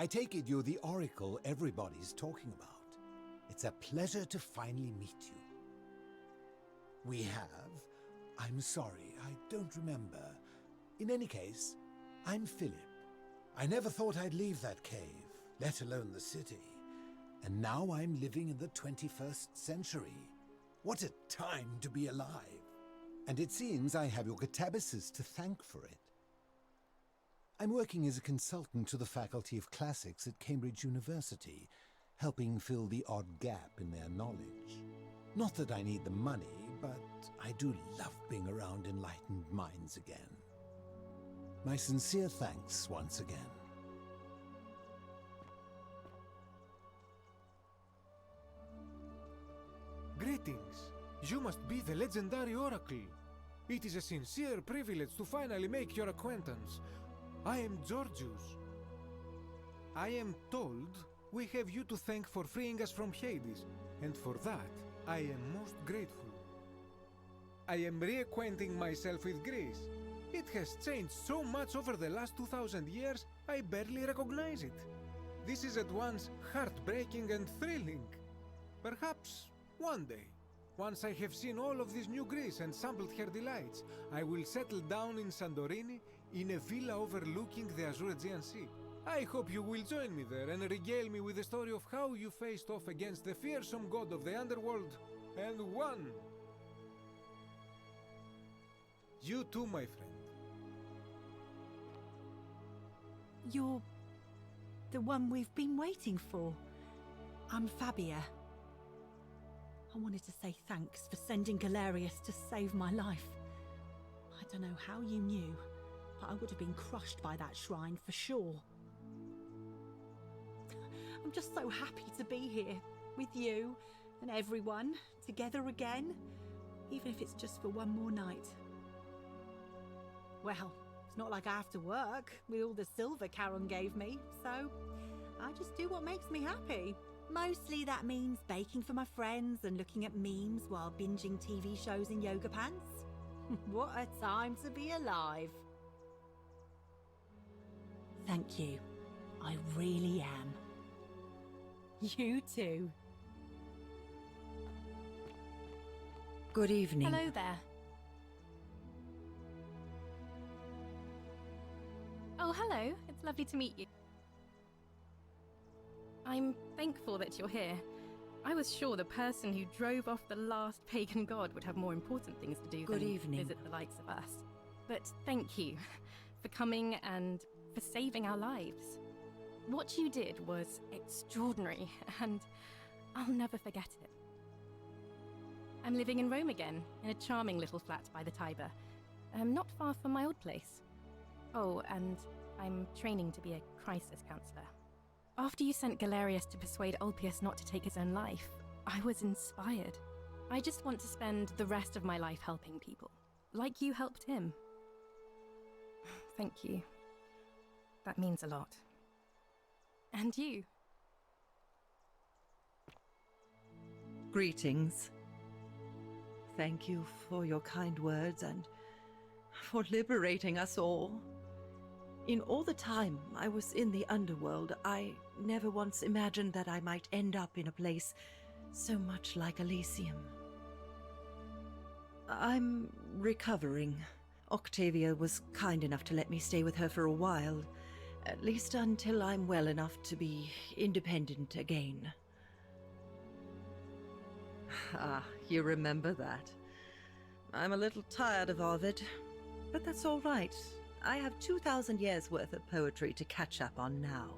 I take it you're the Oracle everybody's talking about. It's a pleasure to finally meet you. We have? I'm sorry, I don't remember. In any case, I'm Philip. I never thought I'd leave that cave, let alone the city. And now I'm living in the 21st century. What a time to be alive! And it seems I have your catabasis to thank for it. I'm working as a consultant to the Faculty of Classics at Cambridge University, helping fill the odd gap in their knowledge. Not that I need the money, but I do love being around enlightened minds again. My sincere thanks once again. Greetings. You must be the legendary Oracle. It is a sincere privilege to finally make your acquaintance. I am Georgius. I am told we have you to thank for freeing us from Hades, and for that, I am most grateful. I am reacquainting myself with Greece. It has changed so much over the last 2000 years, I barely recognize it. This is at once heartbreaking and thrilling. Perhaps one day, once I have seen all of this new Greece and sampled her delights, I will settle down in Santorini in a villa overlooking the Azure Aegean Sea. I hope you will join me there and regale me with the story of how you faced off against the fearsome god of the Underworld and won. You too, my friend. You're the one we've been waiting for. I'm Fabia. I wanted to say thanks for sending Galerius to save my life. I don't know how you knew, but I would have been crushed by that shrine for sure. I'm just so happy to be here with you and everyone together again, even if it's just for one more night. Well, it's not like I have to work with all the silver Charon gave me, so I just do what makes me happy. Mostly that means baking for my friends and looking at memes while binging TV shows in yoga pants. What a time to be alive. Thank you. I really am. You too. Good evening. Hello there. Oh, hello. It's lovely to meet you. I'm thankful that you're here. I was sure the person who drove off the last pagan god would have more important things to do Good than evening. visit the likes of us. But thank you for coming and for saving our lives. What you did was extraordinary, and I'll never forget it. I'm living in Rome again, in a charming little flat by the Tiber, not far from my old place. Oh, and I'm training to be a crisis counselor. After you sent Galerius to persuade Ulpius not to take his own life, I was inspired. I just want to spend the rest of my life helping people, like you helped him. Thank you. That means a lot. And you. Greetings. Thank you for your kind words and for liberating us all. In all the time I was in the Underworld, I never once imagined that I might end up in a place so much like Elysium. I'm recovering. Octavia was kind enough to let me stay with her for a while, at least until I'm well enough to be independent again. Ah, you remember that. I'm a little tired of Ovid, but that's all right. I have 2,000 years worth of poetry to catch up on now.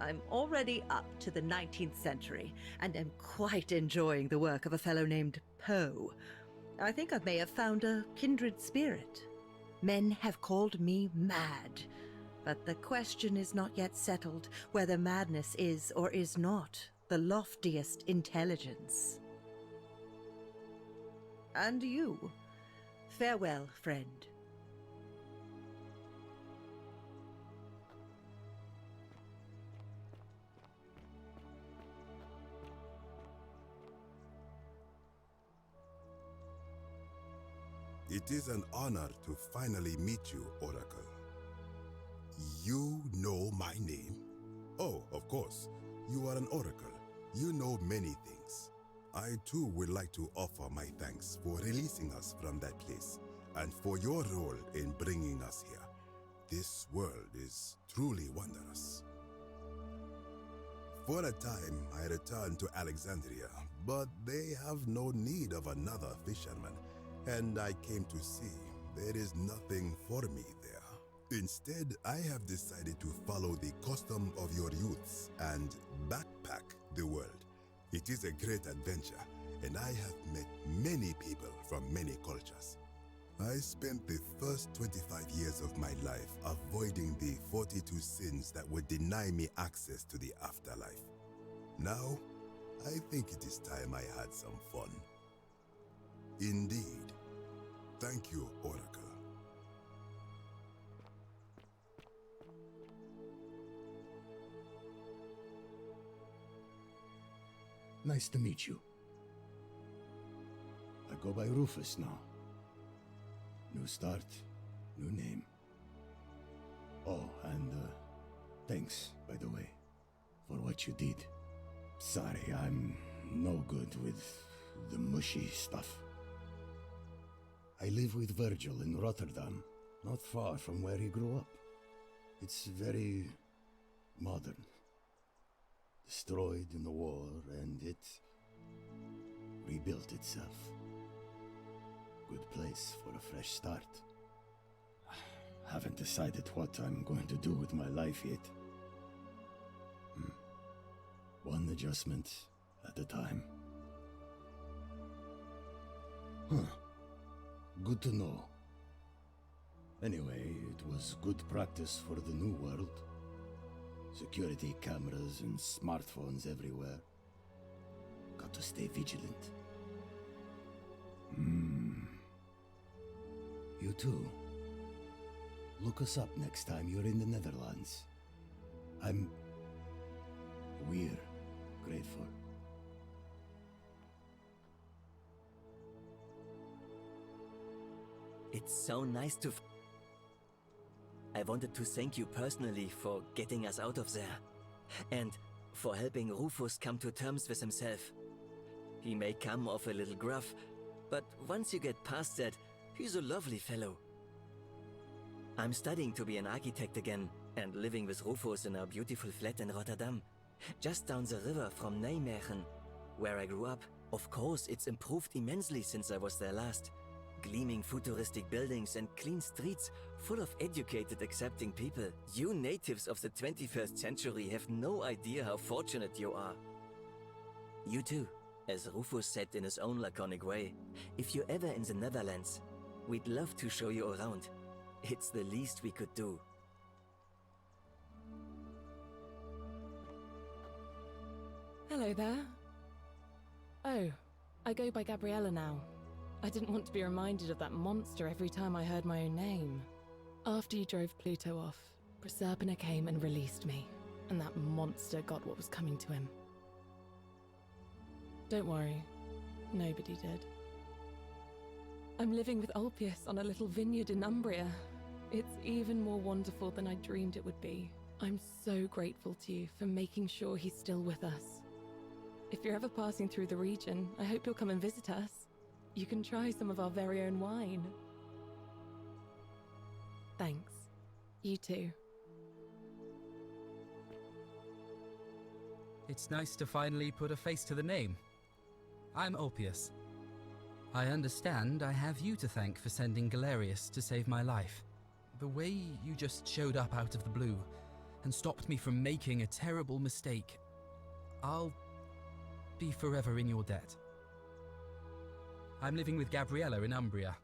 I'm already up to the 19th century, and am quite enjoying the work of a fellow named Poe. I think I may have found a kindred spirit. Men have called me mad, but the question is not yet settled whether madness is or is not the loftiest intelligence. And you, farewell, friend. It is an honor to finally meet you, Oracle. You know my name? Oh, of course. You are an Oracle. You know many things. I too would like to offer my thanks for releasing us from that place, and for your role in bringing us here. This world is truly wondrous. For a time, I returned to Alexandria, but they have no need of another fisherman, and I came to see there is nothing for me there. Instead, I have decided to follow the custom of your youths and backpack the world. It is a great adventure, and I have met many people from many cultures. I spent the first 25 years of my life avoiding the 42 sins that would deny me access to the afterlife. Now, I think it is time I had some fun. Indeed. Thank you, Oracle. Nice to meet you. go by Rufus now. New start, new name. Oh, and thanks, by the way, for what you did. Sorry, I'm no good with the mushy stuff. I live with Virgil in Rotterdam, not far from where he grew up. It's very modern. Destroyed in the war, and it rebuilt itself. Good place for a fresh start. Haven't decided what I'm going to do with my life yet. One adjustment at a time. Huh. Good to know. Anyway, it was good practice for the new world. Security cameras and smartphones everywhere. Got to stay vigilant. You too. Look us up next time you're in the Netherlands. We're grateful. It's so nice to... I wanted to thank you personally for getting us out of there. And for helping Rufus come to terms with himself. He may come off a little gruff, but once you get past that, he's a lovely fellow. I'm studying to be an architect again, and living with Rufus in our beautiful flat in Rotterdam, just down the river from Nijmegen, where I grew up. Of course, it's improved immensely since I was there last. Gleaming futuristic buildings and clean streets full of educated, accepting people. You natives of the 21st century have no idea how fortunate you are. You too, as Rufus said in his own laconic way. If you're ever in the Netherlands, we'd love to show you around. It's the least we could do. Hello there. Oh, I go by Gabriella now. I didn't want to be reminded of that monster every time I heard my own name. After you drove Pluto off, Proserpina came and released me, and that monster got what was coming to him. Don't worry, nobody did. I'm living with Ulpius on a little vineyard in Umbria. It's even more wonderful than I dreamed it would be. I'm so grateful to you for making sure he's still with us. If you're ever passing through the region, I hope you'll come and visit us. You can try some of our very own wine. Thanks. You too. It's nice to finally put a face to the name. I'm Ulpius. I understand I have you to thank for sending Galerius to save my life. The way you just showed up out of the blue and stopped me from making a terrible mistake, I'll be forever in your debt. I'm living with Gabriella in Umbria.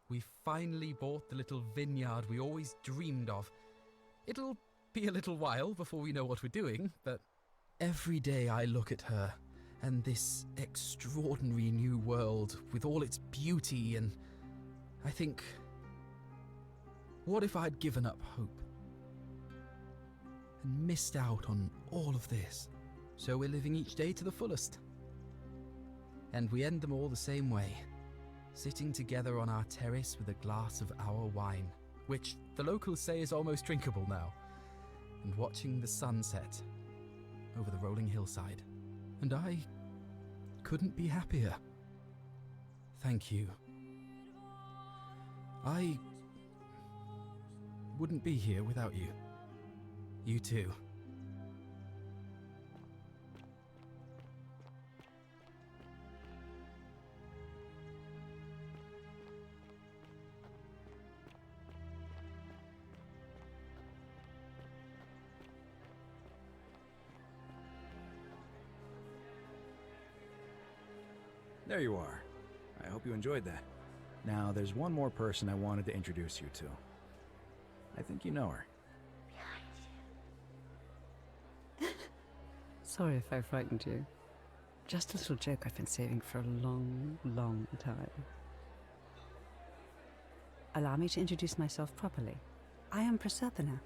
We finally bought the little vineyard we always dreamed of. It'll be a little while before we know what we're doing, but every day I look at her and this extraordinary new world with all its beauty, and I think, what if I'd given up hope and missed out on all of this? So we're living each day to the fullest. And we end them all the same way, sitting together on our terrace with a glass of our wine, which the locals say is almost drinkable now, and watching the sunset over the rolling hillside. And I couldn't be happier. Thank you. I wouldn't be here without you. You too. There you are. I hope you enjoyed that. Now, there's one more person I wanted to introduce you to. I think you know her. Sorry if I frightened you. Just a little joke I've been saving for a long, long time. Allow me to introduce myself properly. I am Proserpina,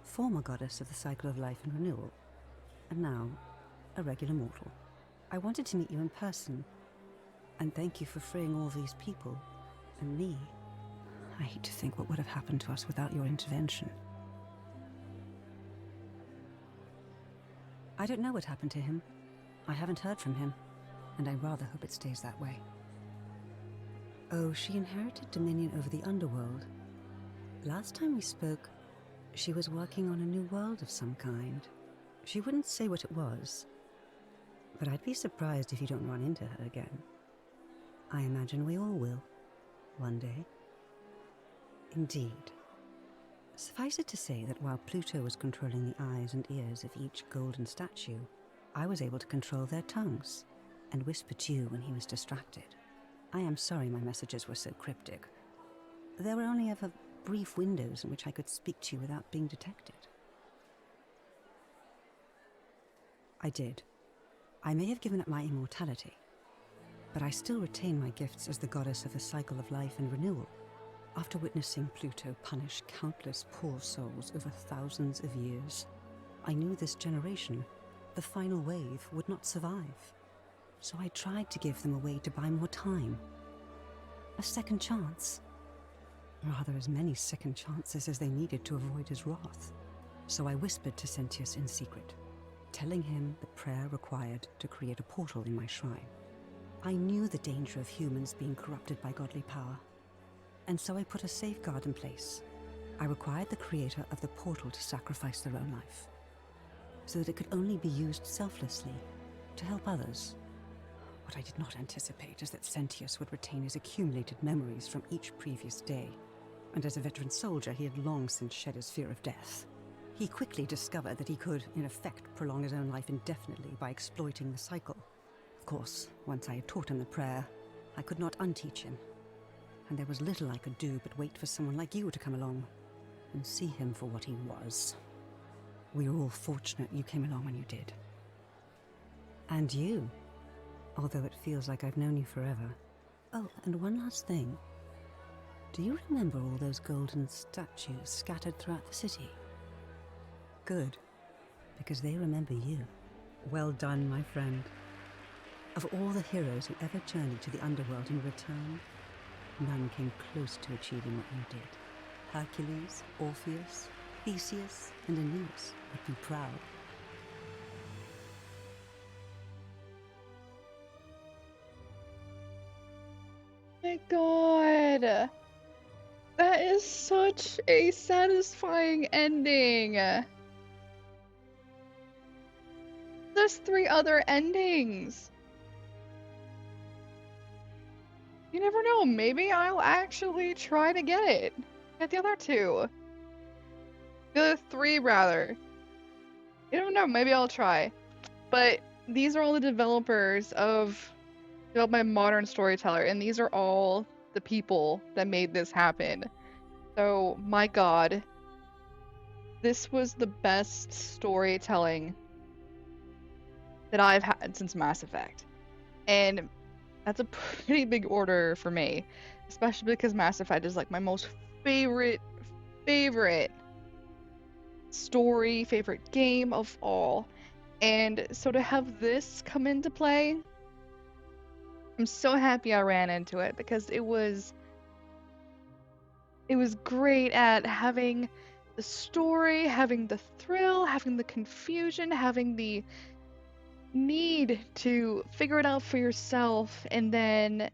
former goddess of the cycle of life and renewal, and now a regular mortal. I wanted to meet you in person, And thank you for freeing all these people. And me. I hate to think what would have happened to us without your intervention. I don't know what happened to him. I haven't heard from him, and I rather hope it stays that way. Oh, she inherited dominion over the Underworld. Last time we spoke, she was working on a new world of some kind. She wouldn't say what it was, but I'd be surprised if you don't run into her again. I imagine we all will, one day. Indeed. Suffice it to say that while Pluto was controlling the eyes and ears of each golden statue, I was able to control their tongues and whisper to you when he was distracted. I am sorry my messages were so cryptic. There were only ever brief windows in which I could speak to you without being detected. I did. I may have given up my immortality, but I still retain my gifts as the goddess of the cycle of life and renewal. After witnessing Pluto punish countless poor souls over thousands of years, I knew this generation, the final wave, would not survive. So I tried to give them a way to buy more time. A second chance. Rather, as many second chances as they needed to avoid his wrath. So I whispered to Sentius in secret, telling him the prayer required to create a portal in my shrine. I knew the danger of humans being corrupted by godly power, and so I put a safeguard in place. I required the creator of the portal to sacrifice their own life, so that it could only be used selflessly to help others. What I did not anticipate is that Sentius would retain his accumulated memories from each previous day, and as a veteran soldier, he had long since shed his fear of death. He quickly discovered that he could, in effect, prolong his own life indefinitely by exploiting the cycle. Of course, once I had taught him the prayer, I could not unteach him, and there was little I could do but wait for someone like you to come along and see him for what he was. We are all fortunate you came along when you did. And you, although it feels like I've known you forever. Oh, and one last thing. Do you remember all those golden statues scattered throughout the city? Good, because they remember you. Well done, my friend. Of all the heroes who ever journeyed to the Underworld in return, none came close to achieving what you did. Hercules, Orpheus, Theseus, and Aeneas would be proud. My God. That is such a satisfying ending. There's 3 other endings. You never know, maybe I'll actually try to get it. Get the other 2. The other 3, rather. You don't know, maybe I'll try. But these are all the developers developed by Modern Storyteller, and these are all the people that made this happen. So, my God. This was the best storytelling that I've had since Mass Effect. And that's a pretty big order for me, especially because Mass Effect is like my most favorite story, favorite game of all. And so to have this come into play, I'm so happy I ran into it because it was great at having the story, having the thrill, having the confusion, having the need to figure it out for yourself, and then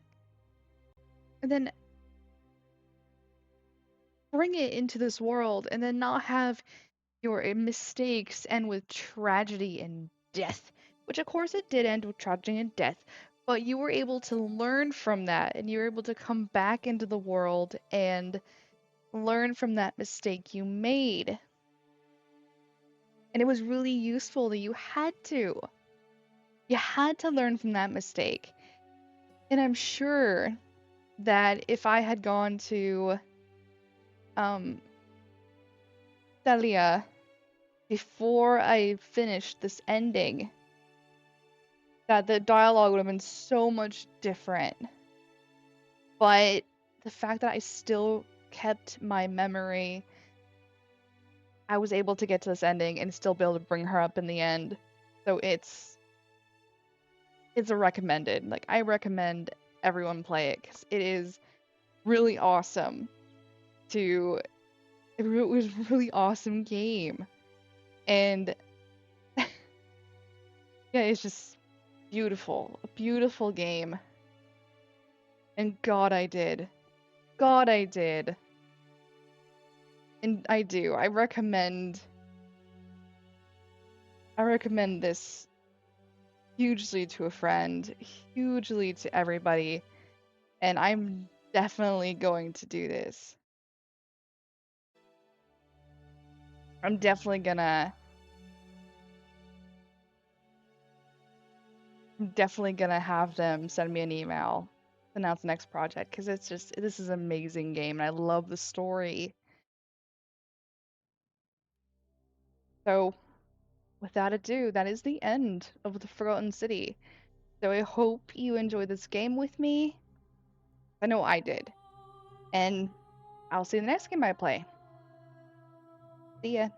bring it into this world, and then not have your mistakes end with tragedy and death, which of course it did end with tragedy and death, but you were able to learn from that, and you were able to come back into the world and learn from that mistake you made. And it was really useful that you had to learn from that mistake. And I'm sure that if I had gone to Thalia before I finished this ending, that the dialogue would have been so much different. But the fact that I still kept my memory, I was able to get to this ending and still be able to bring her up in the end. So it's a recommended. Like, I recommend everyone play it because it is really awesome. It was a really awesome game, and yeah, it's just beautiful, a beautiful game. And God, I did. God, I did. And I do. I recommend this hugely to a friend, hugely to everybody, and I'm definitely going to do this. I'm definitely gonna have them send me an email to announce the next project because this is an amazing game and I love the story. So, without ado, that is the end of the Forgotten City. So I hope you enjoyed this game with me. I know I did. And I'll see you in the next game I play. See ya.